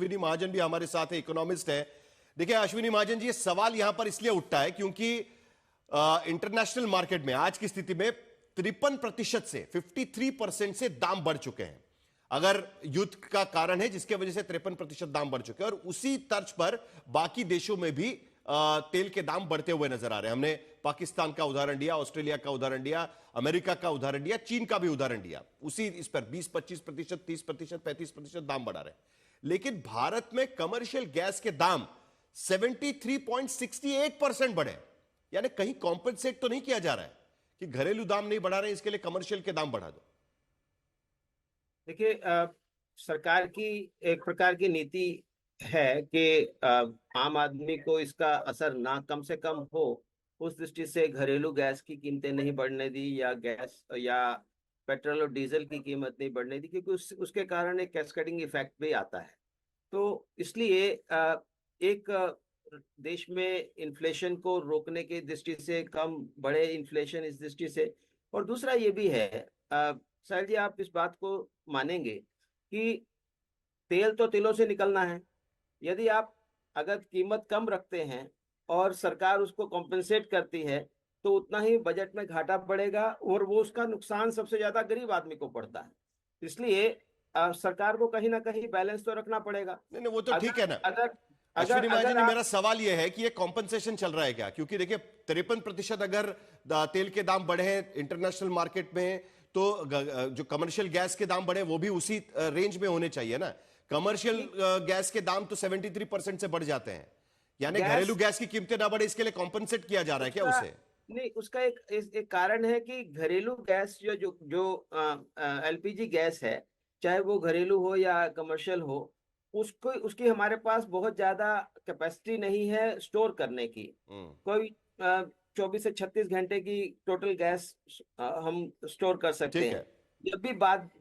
अश्विनी महाजन भी हमारे साथ है, इकोनॉमिस्ट है। देखिए अश्विनी महाजन जी, ये सवाल यहां पर इसलिए उठता है क्योंकि इंटरनेशनल मार्केट में आज की स्थिति में 53% से 53% से दाम बढ़ चुके हैं। अगर युद्ध का कारण है जिसके वजह से 53% दाम बढ़ चुके हैं, और उसी तर्ज पर बाकी देशों में भी तेल के दाम बढ़ते हुए नजर आ रहे हैं। हमने पाकिस्तान का उदाहरण दिया, ऑस्ट्रेलिया का उदाहरण दिया, अमेरिका का उदाहरण दिया, चीन का भी उदाहरण दिया। उसी इस पर 20-25%, 30%, 35% दाम बढ़ा रहे हैं। लेकिन भारत में कमर्शियल गैस के दाम 73.68% बढ़े, यानी कहीं कॉम्पेंसेट तो नहीं किया जा रहा है कि घरेलू दाम नहीं बढ़ा रहे, इसके लिए कमर्शियल के दाम बढ़ा दो। देखिए, सरकार की एक प्रकार की नीति है कि आम आदमी को इसका असर ना कम से कम हो, उस दृष्टि से घरेलू गैस की कीमतें नहीं बढ़ने दी, या गैस या पेट्रोल और डीजल की कीमत नहीं बढ़ने दी, क्योंकि उसके कारण एक कैस्केडिंग इफेक्ट भी आता है। तो इसलिए एक देश में इन्फ्लेशन को रोकने की दृष्टि से, कम बढ़े इन्फ्लेशन इस दृष्टि से, और दूसरा ये भी है, साहिल जी आप इस बात को मानेंगे कि तेल तो तिलों से निकलना है। यदि आप अगर कीमत कम रखते हैं और सरकार उसको कॉम्पेंसेट करती है, तो उतना ही बजट में घाटा पड़ेगा, और वो उसका नुकसान सबसे ज्यादा गरीब आदमी को पड़ता है। इसलिए सरकार को कहीं ना कहीं बैलेंस तो रखना पड़ेगा। नहीं, वो तो ठीक है ना। अगर अश्विनी महाजन जी, आप मेरा सवाल यह है कि ये कॉम्पेंसेशन चल रहा है क्या? क्योंकि देखिए 53% अगर तेल के दाम बढ़े हैं इंटरनेशनल मार्केट में, तो जो कमर्शियल गैस के दाम बढ़े वो भी उसी रेंज में होने चाहिए ना। कमर्शियल गैस के दाम तो 73% से बढ़ जाते हैं, यानी घरेलू गैस की कीमतें ना बढ़े, इसके लिए कॉम्पेंसेट किया जा रहा है क्या उसे? नहीं, उसका एक कारण है कि घरेलू गैस जो जो जो एलपीजी गैस है, चाहे वो घरेलू हो या कमर्शियल हो, उसको उसकी हमारे पास बहुत ज्यादा कैपेसिटी नहीं है स्टोर करने की। कोई 24 से 36 घंटे की टोटल गैस हम स्टोर कर सकते ठीक हैं। है। जब भी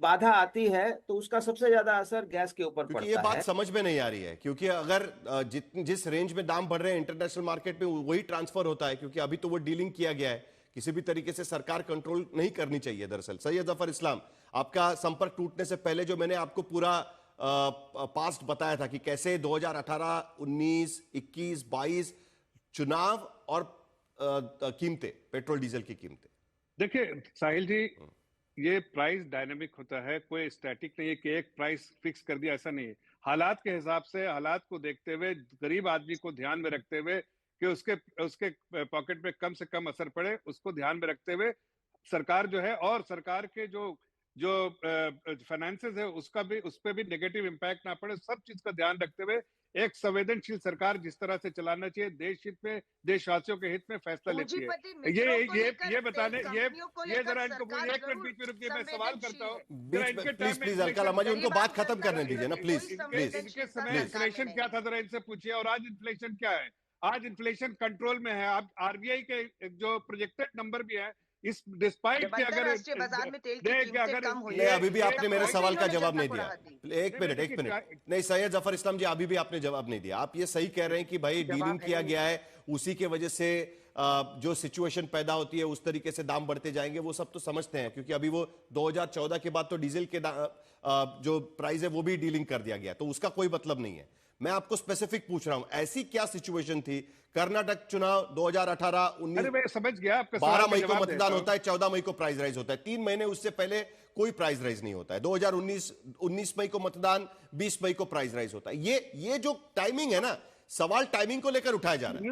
बाधा आती है तो उसका सबसे ज्यादा असर गैस के ऊपर क्योंकि पड़ता ये बात है। समझ में नहीं आ रही है, क्योंकि अगर जिस रेंज में दाम बढ़ रहे हैं इंटरनेशनल मार्केट में वही ट्रांसफर होता है, क्योंकि अभी तो वो डीलिंग किया गया है, किसी भी तरीके से सरकार कंट्रोल नहीं करनी चाहिए। दरअसल सैयद जफर इस्लाम, आपका संपर्क टूटने से पहले जो मैंने आपको पूरा पास्ट बताया था कि कैसे 2018, 19, 21, 22 चुनाव और कीमतें, पेट्रोल डीजल की कीमतें। देखिए साहिल जी, ये प्राइस डायनेमिक होता है, कोई स्टैटिक नहीं है कि एक प्राइस फिक्स कर दिया, ऐसा नहीं है। हालात के हिसाब से, हालात को देखते हुए, गरीब आदमी को ध्यान में रखते हुए कि उसके उसके पॉकेट में कम से कम असर पड़े, उसको ध्यान में रखते हुए सरकार जो है, और सरकार के जो जो फाइनेंसेस है उसका भी, उस पर भी नेगेटिव इम्पैक्ट ना पड़े, सब चीज का ध्यान रखते हुए एक संवेदनशील सरकार जिस तरह से चलाना चाहिए, देश हित में, देशवासियों के हित में फैसला लेती है। ये बताने, ये जरा इनको, एक मिनट बीच में रुकिए, मैं सवाल करता हूँ जरा इनके please please time Alka Lamba ji, उनको बात खत्म करने दीजिए ना प्लीज। इनके समय इन्फ्लेशन क्या था जरा इनसे पूछिए, और आज इन्फ्लेशन क्या है। आज इन्फ्लेशन कंट्रोल में है। अब आरबीआई के जो प्रोजेक्टेड नंबर भी है, इस डिस्पाइट के अगर बाजार में तेल की कीमतें कम हुई नहीं, है, अभी भी आपने मेरे सवाल का जवाब नहीं दिया। एक मिनट नहीं, सैयद जफर इस्लाम जी, अभी भी आपने जवाब नहीं दिया। आप ये सही कह रहे हैं कि भाई डीलिंग किया गया है, उसी के वजह से जो सिचुएशन पैदा होती है उस तरीके से दाम बढ़ते जाएंगे, वो सब तो समझते हैं, क्योंकि अभी वो 2014 के बाद तो डीजल के जो प्राइस है वो भी डीलिंग कर दिया गया, तो उसका कोई मतलब नहीं है। मैं आपको स्पेसिफिक पूछ रहा हूं, ऐसी क्या सिचुएशन थी? कर्नाटक चुनाव 2018, 19 समझ गया, 12 मई को मतदान होता है, 14 मई को प्राइस राइज होता है, 3 महीने उससे पहले कोई प्राइस राइज नहीं होता है। 19 मई को मतदान, 20 मई को प्राइस राइज होता है। ये जो टाइमिंग है ना, सवाल टाइमिंग को लेकर उठाया जा रहा है।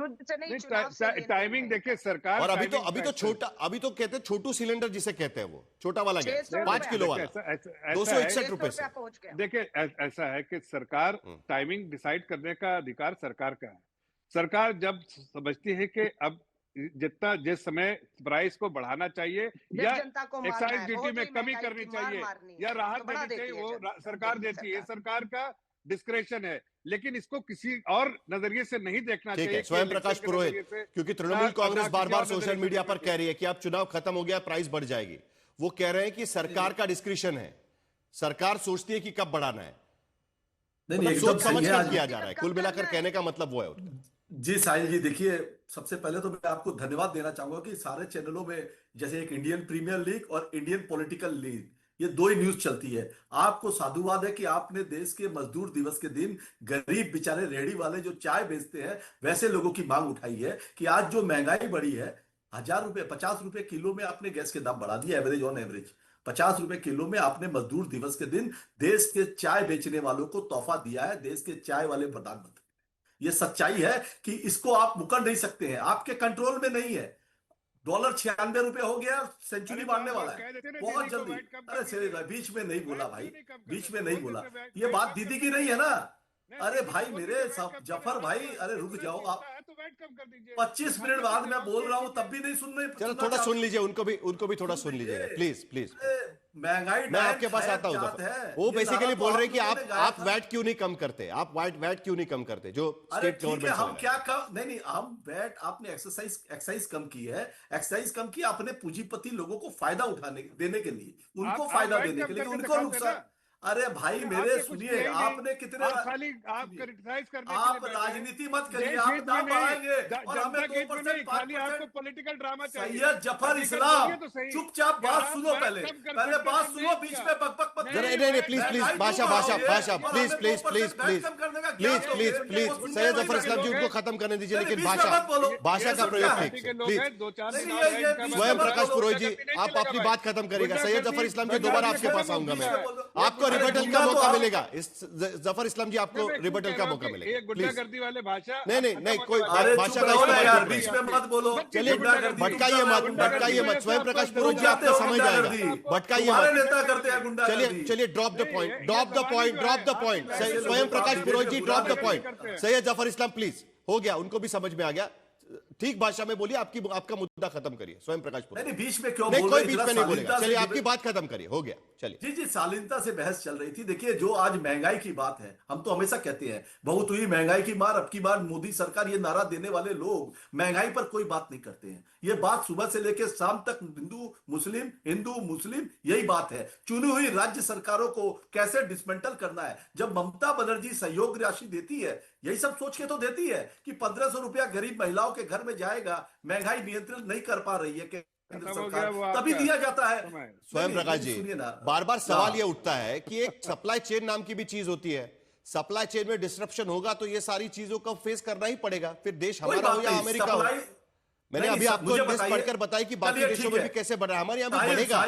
टाइमिंग देखिए सरकार, और अभी तो छोटा, अभी तो कहते हैं छोटू सिलेंडर जिसे कहते हैं, वो छोटा वाला गैस 5 किलो वाला 261 रुपए से। देखिए ऐसा है कि सरकार, टाइमिंग डिसाइड करने का अधिकार सरकार का है। सरकार जब समझती है कि अब जितना, जिस समय प्राइस को बढ़ाना चाहिए या एक्साइज ड्यूटी में कमी करनी चाहिए या राहत देनी चाहिए, वो सरकार देती है, सरकार का डिस्क्रेशन है। लेकिन इसको किसी और नजरिए से नहीं देखना चाहिए। स्वयं प्रकाश पुरोहित, क्योंकि तृणमूल कांग्रेस बार बार सोशल मीडिया पर कह रही है कि अब चुनाव खत्म हो गया, प्राइस बढ़ जाएगी, वो कह रहे हैं कि सरकार का डिस्क्रिशन है, सरकार सोचती है कि कब बढ़ाना है, मतलब सोच समझ कर किया जा रहा है। कुल मिलाकर कहने का मतलब वो है। जी साहिल जी, देखिए सबसे पहले तो मैं आपको धन्यवाद देना चाहूंगा कि सारे चैनलों में, जैसे एक इंडियन प्रीमियर लीग और इंडियन पॉलिटिकल लीग, ये दो ही न्यूज चलती है। आपको साधुवाद है कि आपने देश के मजदूर दिवस के दिन गरीब बेचारे रेहड़ी वाले जो चाय बेचते हैं वैसे लोगों की मांग उठाई है कि आज जो महंगाई बढ़ी है, 1,000 रुपए 50 रुपए किलो में आपने गैस के दाम बढ़ा दिए, एवरेज ऑन एवरेज 50 रुपए किलो में आपने मजदूर दिवस के दिन देश के चाय बेचने वालों को तोहफा दिया है, देश के चाय वाले प्रधानमंत्री। ये सच्चाई है कि इसको आप मुकर नहीं सकते हैं, आपके कंट्रोल में नहीं है। डॉलर 96 रुपए हो गया, सेंचुरी मारने वाला है बहुत जल्दी। अरे चले भाई, बीच में नहीं बोला भाई, बीच में नहीं बोला। ये बात दीदी की नहीं है ना। अरे भाई मेरे जफर भाई, अरे रुक जाओ आप। 25 मिनट बाद मैं बोल रहा हूं तब भी नहीं सुन रहे। चलो थोड़ा सुन लीजिए, उनको भी थोड़ा सुन लीजिएगा प्लीज प्लीज। महंगाई मैं आपके पास आता हूं जफर। वो बेसिकली बोल रहे हैं कि आप वैट क्यों नहीं कम करते, आप वैट क्यों नहीं कम करते जो स्टेट गवर्नमेंट। हम क्या कम नहीं, हम वैट आपने एक्साइज कम की है, एक्साइज कम की आपने पूंजीपति लोगों को फायदा उठाने देने के लिए, उनको फायदा देने के लिए, उनको नुकसान। अरे भाई मेरे सुनिए, आपने कितने खाली आप क्रिटिसाइज करने आप राजनीति मत करिए, आप दाम बढ़ाएंगे और हमें 2% खाली आपको पॉलिटिकल ड्रामा चाहिए। सैयद जफर इस्लाम चुपचाप बात सुनो, पहले बात सुनो, बीच में बकबक मत करिए। नहीं प्लीज भाषा प्लीज सैयद जफर इस्लाम जी उनको खत्म करने दीजिए, लेकिन भाषा का प्रयोग प्लीज। स्वयं प्रकाश पुरोहित जी आप अपनी बात खत्म करिएगा। सैयद जफर इस्लाम जी दोबारा आपके पास आऊंगा मैं, आपको रिबटल का मौका मिलेगा। इस जफर इस्लाम जी आपको रिबटल का मौका मिलेगा। गुंडागर्दी वाले भाषा नहीं कोई भाषा का इस्तेमाल बीच में मत बोलो। चलिए भटकाइए मत। स्वयं प्रकाश पुरोहित जी आपको समझ आएगा, भटकाइए मत। नेता करते हैं गुंडागर्दी। चलिए drop the point. Swayam Prakash Purohit ji drop the point. Syed Zafar Islam please, हो गया, उनको भी समझ में आ गया। ठीक भाषा में बोलिए, आपका मुद्दा खत्म करिए। स्वयं प्रकाश पुरोहित नहीं, बीच में क्यों नहीं, बोल कोई रहे? बीच में नहीं बोलेगा। चलिए आपकी बात खत्म करिए, हो गया चलिए। जी शालीनता से बहस चल रही थी। देखिए जो आज महंगाई की बात है, हम तो हमेशा कहते हैं बहुत हुई महंगाई की मार, अब की बार मोदी सरकार, ये नारा देने वाले लोग महंगाई पर कोई बात नहीं करते हैं। ये बात सुबह से लेकर शाम तक हिंदू मुस्लिम यही बात है। चुनी हुई राज्य सरकारों को कैसे डिसमेंटल करना है। जब ममता बनर्जी सहयोग राशि देती है, यही सब सोच के तो देती है कि 1,500 रुपया गरीब महिलाओं के घर में जाएगा, महंगाई नियंत्रण नहीं कर पा रही है केंद्र सरकार, तभी दिया जाता है। स्वयं प्रकाश जी बार बार सवाल यह उठता है कि एक सप्लाई चेन नाम की भी चीज होती है। सप्लाई चेन में डिस्ट्रप्शन होगा तो ये सारी चीजों को फेस करना ही पड़ेगा, फिर देश हमारा हो या अमेरिका हो। मैंने अभी आपको लिस्ट पढ़कर बताया कि बाकी देशों में भी कैसे बढ़ा, हमारे यहाँ भी बढ़ेगा।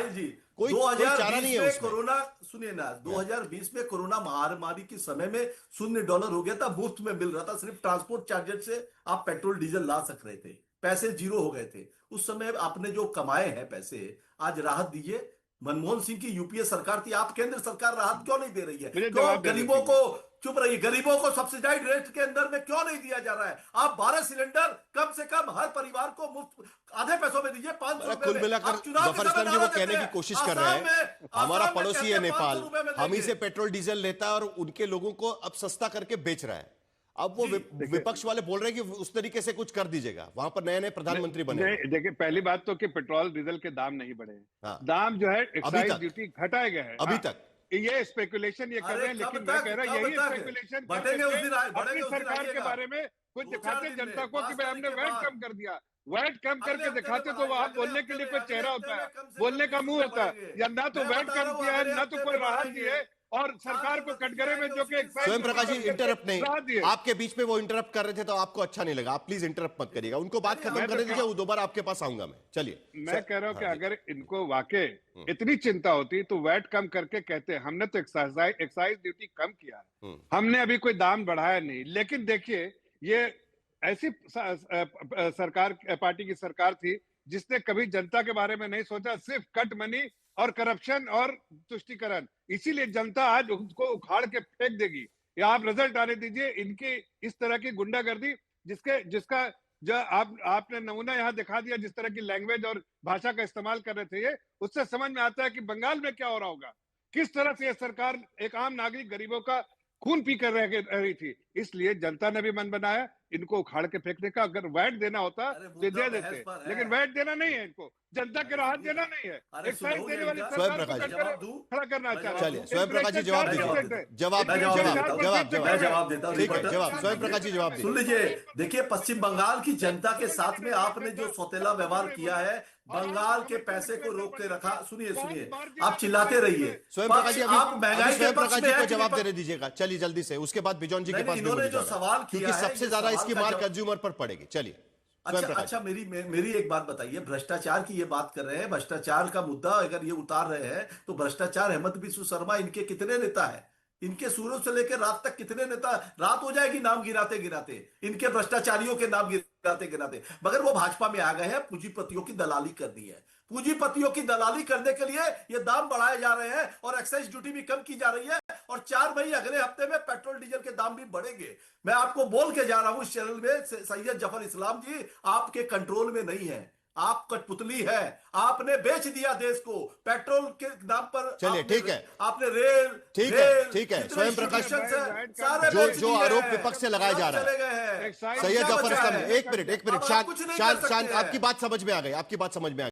कोई चारा नहीं है उसमें। कोरोना सुनिए ना, 2020 में कोरोना महामारी के समय में $0 हो गया था, मुफ्त में मिल रहा था, सिर्फ ट्रांसपोर्ट चार्जेस से आप पेट्रोल डीजल ला सक रहे थे, पैसे 0 हो गए थे। उस समय आपने जो कमाए हैं पैसे, आज राहत दीजिए। मनमोहन सिंह की यूपीए सरकार थी, आप केंद्र सरकार राहत क्यों नहीं दे रही है? क्यों गरीबों को, चुप रहिए, गरीबों को सब्सिडाइज रेट के अंदर में क्यों नहीं दिया जा रहा है? आप 12 सिलेंडर कम से कम हर परिवार को मुफ्त आधे पैसों में दीजिए, 500 कुल मिलाकर जफर इस्लाम जी वो कहने की कोशिश कर रहे हैं हमारा पड़ोसी है नेपाल, हम ही से पेट्रोल डीजल लेता है और उनके लोगों को अब सस्ता करके बेच रहा है। अब वो विपक्ष वाले बोल रहे हैं कि उस तरीके से कुछ कर दीजिएगा, वहां पर नए प्रधानमंत्री बने। देखिए पहली बात तो कि पेट्रोल डीजल के दाम नहीं बढ़े, दाम जो है एक्साइज ड्यूटी घटाए गए हैं अभी तक। ये स्पेकुलेशन ये कर रहे हैं, लेकिन मैं कह रहा यही स्पेकुलेशन अपनी सरकार के बारे में कुछ दिखाते जनता को कि भाई हमने वैट कम कर दिया। वैट कम करके दिखाते तो वहां बोलने के लिए कोई चेहरा होता है, बोलने का मुंह होता है। या ना तो वैट कम किया है, ना तो कोई राहत दी है, और सरकार को कटघरे में जो कि स्वयं प्रकाश जी इंटरप्ट नहीं, आपके बीच में वो इंटरप्ट कर रहे थे तो आपको अच्छा नहीं लगा। आप प्लीज इंटरप्ट मत करिएगा, उनको बात खत्म करने दीजिए, दोबारा आपके पास आऊंगा मैं। चलिए मैं कह रहा हूं कि अगर इनको वाकई इतनी चिंता होती तो वैट कम करके कहते हमने तो एक्साइज ड्यूटी कम किया है, हमने अभी कोई दाम बढ़ाया नहीं। लेकिन देखिए ये ऐसी सरकार, पार्टी की सरकार थी जिसने कभी जनता के बारे में नहीं सोचा, सिर्फ कट मनी और करप्शन और तुष्टीकरण। इसीलिए जनता आज उसको उखाड़ के फेंक देगी। या आप रिजल्ट आने दीजिए इनकी इस तरह की गुंडागर्दी, जिसका जो आपने नमूना यहाँ दिखा दिया, जिस तरह की लैंग्वेज और भाषा का इस्तेमाल कर रहे थे ये, उससे समझ में आता है कि बंगाल में क्या हो रहा होगा, किस तरह से ये सरकार एक आम नागरिक गरीबों का खून पी कर रह रही थी। इसलिए जनता ने भी मन बनाया इनको उखाड़ के फेंकने का। अगर वैट देना होता तो दे देते, लेकिन वैट देना नहीं है इनको। जनता के राहत देना नहीं है, अरे एक्साइज सुनो देने ये वाली इनका- स्वयं सरकार को प्रकाश जी, टक्कर जवाब दूं? खड़ा करना मैं चाह रहा चलिए है। स्वयं प्रकाश जी जवाब मैं जवाब दीजिए, देता जवाब मैं जवाब जवाब देता हूं। जवाब मैं जवाब जवाब देता हूं ठीक है, रिपोर्टर। जवाब स्वयं प्रकाश जी जवाब सुन दीजिए। लीजिए, देखिए पश्चिम बंगाल की जनता के साथ में आपने जो सौतेला व्यवहार किया है, बंगाल के पैसे को रोक के रखा। सुनिए सुनिए, आप चिल्लाते रहिए। स्वयं प्रकाश जी आप अभी महंगाई के स्वयं पक्ष प्रकाश में जी है को कि जवाब विपक्ष- देने दीजिएगा, चलिए जल्दी से, उसके बाद बिजॉन जी के नहीं, पास इन्होंने भी जो बोली सवाल जाएगा, किया क्योंकि है, सबसे ये ज्यादा सवाल इसकी का मार जवाब- कंज्यूमर पर पड़ेगी। चलिए स्वयं अच्छा प्रकाश अच्छा, मेरी एक बात बताइए, भ्रष्टाचार की ये बात कर रहे हैं, भ्रष्टाचार का मुद्दा अगर ये उतार रहे हैं, तो भ्रष्टाचार हेमंत बिस्व शर्मा इनके कितने नेता है? इनके शुरू से लेकर रात तक कितने नेता, रात हो जाएगी नाम गिराते गिराते, इनके भ्रष्टाचारियों के नाम गिराते गिराते, मगर वो भाजपा में आ गए हैं, पूंजीपतियों की दलाली कर दी है। पूंजीपतियों की दलाली करने के लिए ये दाम बढ़ाए जा रहे हैं और एक्साइज ड्यूटी भी कम की जा रही है, और 4 मई अगले हफ्ते में पेट्रोल डीजल के दाम भी बढ़ेंगे। मैं आपको बोल के जा रहा हूं इस चैनल में, सैयद जफर इस्लाम जी आपके कंट्रोल में नहीं है, आप कठपुतली है, आपने बेच दिया देश को पेट्रोल के दाम पर। चलिए, ठीक है, आपने रेल, ठीक है, स्वयं प्रकाश सारे जो आरोप विपक्ष से लगाया जा रहा है, चले गए हैं। एक्साइज सैयद क्या जफर बचा इस्लाम, है? एक मिनट अब आप कुछ नहीं कर शांत सकते शांत, हैं। आपकी बात समझ में आ गई, आपकी बात समझ में आ गई।